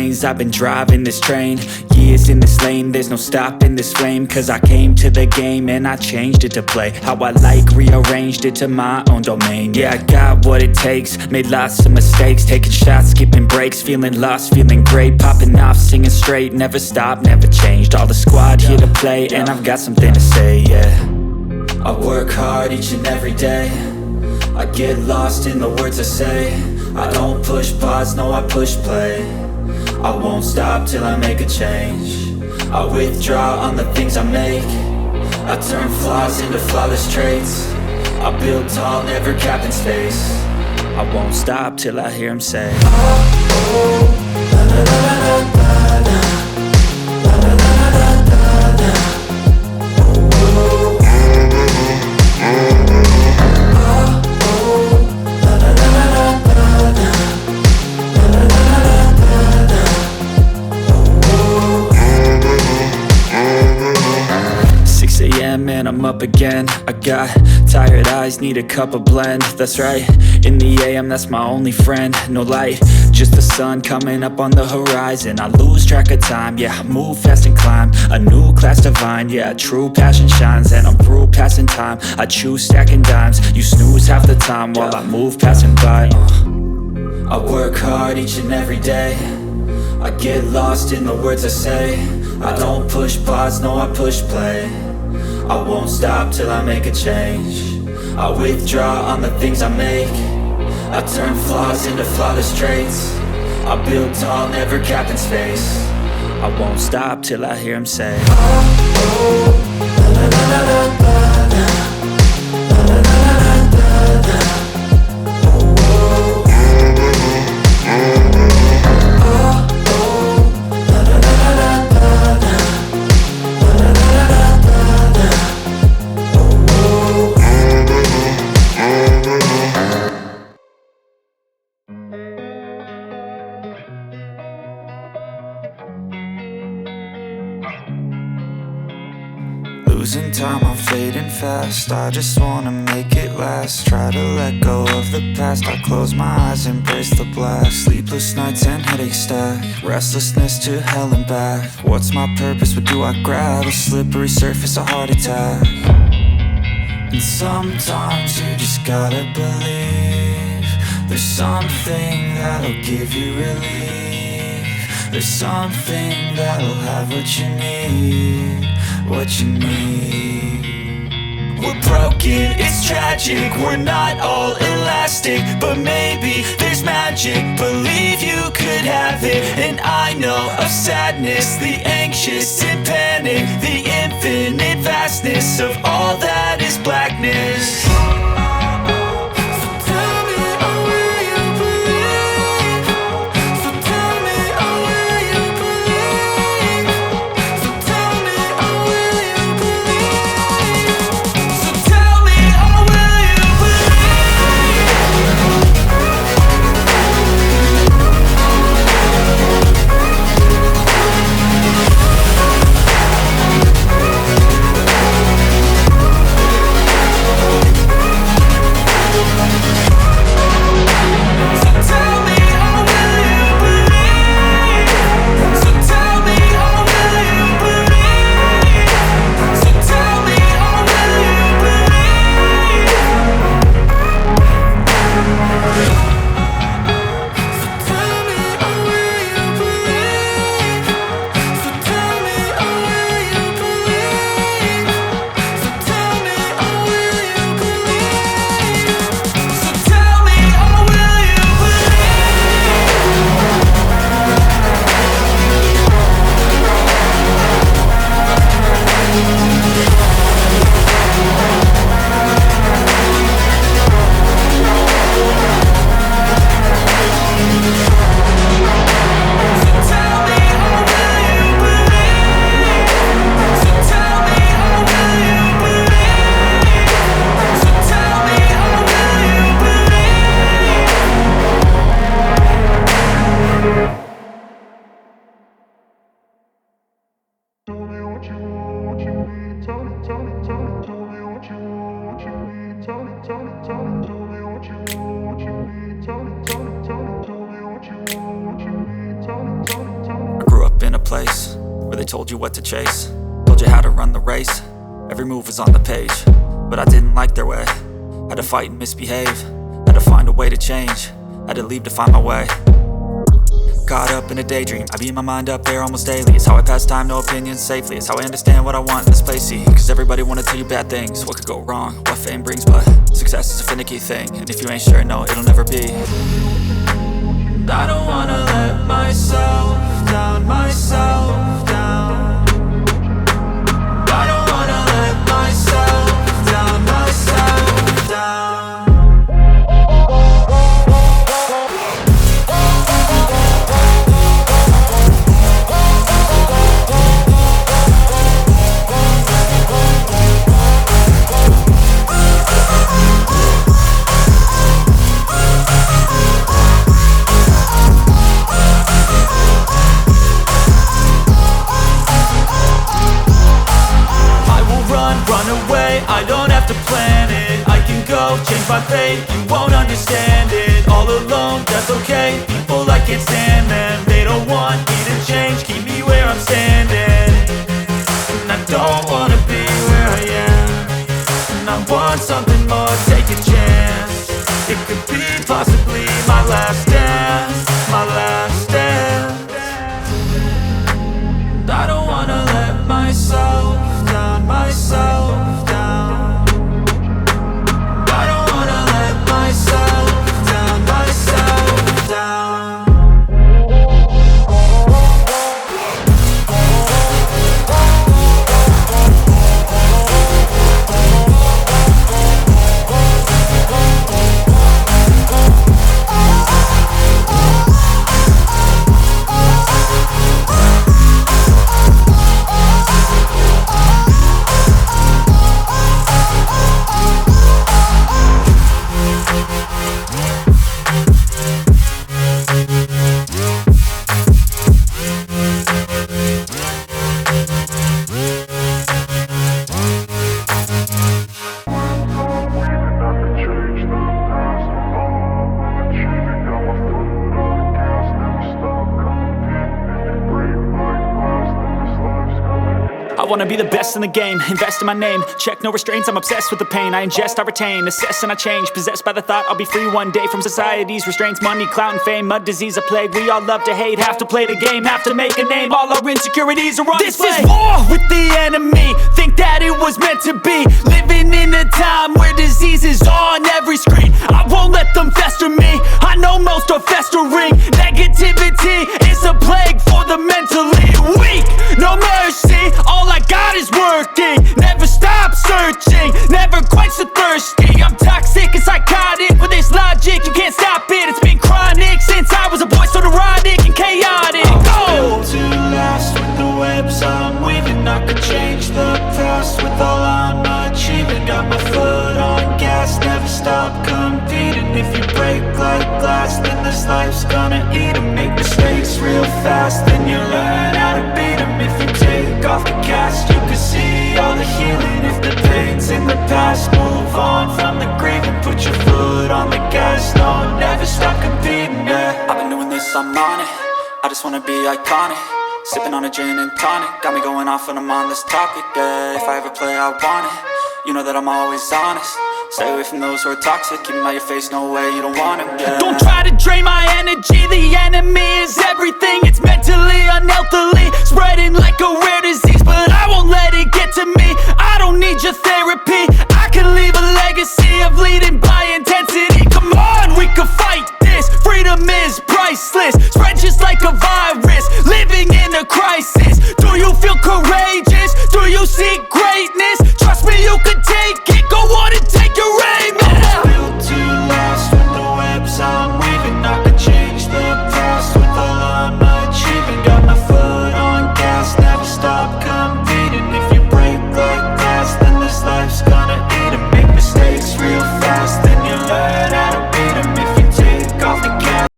lanes. I've been driving this train, years in this lane. There's no stopping this flame, cause I came to the game and I changed it to play how I like, rearranged it to my own domain. Yeah, I got what it takes, made lots of mistakes, taking shots, skipping breaks, feeling lost, feeling great, popping off, singing straight, never stopped, never changed. All the squad here to play, and I've got something to say, yeah. I work hard each and every day, I get lost in the words I say. I don't push pause, no I push play. I won't stop till I make a change. I withdraw on the things I make. I turn flaws into flawless traits. I build tall, never capped in space. I won't stop till I hear him say, oh, oh, la la la la la la. Man, I'm up again. I got tired eyes, need a cup of blend. That's right, in the AM, that's my only friend. No light, just the sun coming up on the horizon. I lose track of time, yeah, I move fast and climb a new class divine, yeah, true passion shines. And I'm through passing time, I choose stacking dimes. You snooze half the time while I move passing by. I work hard each and every day, I get lost in the words I say. I don't push pause, no I push play. I won't stop till I make a change. I withdraw on the things I make. I turn flaws into flawless traits. I build tall, never capped in space. I won't stop till I hear him say, oh, oh, la la la la la la. La la la la la la. Oh, oh. Oh, oh, la la la la la la. La la la la la. 'Losing time, I'm fading fast. I just wanna make it last. Try to let go of the past. I close my eyes, embrace the blast. Sleepless nights and headaches stack. Restlessness to hell and back. What's my purpose? What do I grab? A slippery surface, a heart attack. And sometimes you just gotta believe there's something that'll give you relief. There's something that'll have what you need. What you need. We're broken, it's tragic. We're not all elastic, but maybe there's magic. Believe you could have it. And I know of sadness, the anxious and panic, the infinite vastness of all that is blackness. Tell me what you want, what you need. Tell me told you what to chase, told you how to run the race. Every move was on the page, but I didn't like their way. Had to fight and misbehave, had to find a way to change, had to leave to find my way. Caught up in a daydream, I beat my mind up there almost daily. It's how I pass time, no opinions safely. It's how I understand what I want in this place, see. Cause everybody wanna tell you bad things, what could go wrong, what fame brings. But success is a finicky thing, and if you ain't sure, no, it'll never be. I don't wanna let myself down, myself down. I don't wanna let myself down, myself down. I don't have to plan it, I can go change my fate. You won't understand it, all alone, that's okay. People, I can't stand them, they don't want me to change. Keep me where I'm standing, and I don't wanna be where I am. And I want something more, take a chance. It could be possibly my last dance, my last dance. I don't wanna let myself down, myself down. I wanna be the best in the game, invest in my name. Check no restraints, I'm obsessed with the pain. I ingest, I retain, assess and I change. Possessed by the thought I'll be free one day from society's restraints. Money, clout and fame, mud, disease, a plague. We all love to hate, have to play the game, have to make a name. All our insecurities are on display. This is war with the enemy, think that it was meant to be. Living in a time where disease is on every screen. I won't let them fester me, I know most are festering. Negativity is a plague for the mentally weak. No mercy, all I got is working. Never stop searching, never quench the thirsty. I'm toxic and psychotic, with this logic you can't stop it. It's been chronic since I was a boy, so neurotic and chaotic. I'm built to last with the webs I'm weaving. I could change the past with all I'm achieving. Got my foot on gas, never stop competing. If you break like glass, then this life's gonna eat 'em. Make mistakes real fast, then you learn how to beat 'em. If you take off the cast, you can see all the healing. If the pain's in the past, move on from the grieving. Put your foot on the gas, no, never stop competing, yeah. I've been doing this, I'm on it, I just wanna be iconic. Sipping on a gin and tonic, got me going off when I'm on this topic, yeah. If I ever play, I want it, you know that I'm always honest. Stay away from those who are toxic, keep them out your face, no way, you don't want them, yeah. Don't try to drain my energy, the enemy is everything. It's mentally, unhealthily,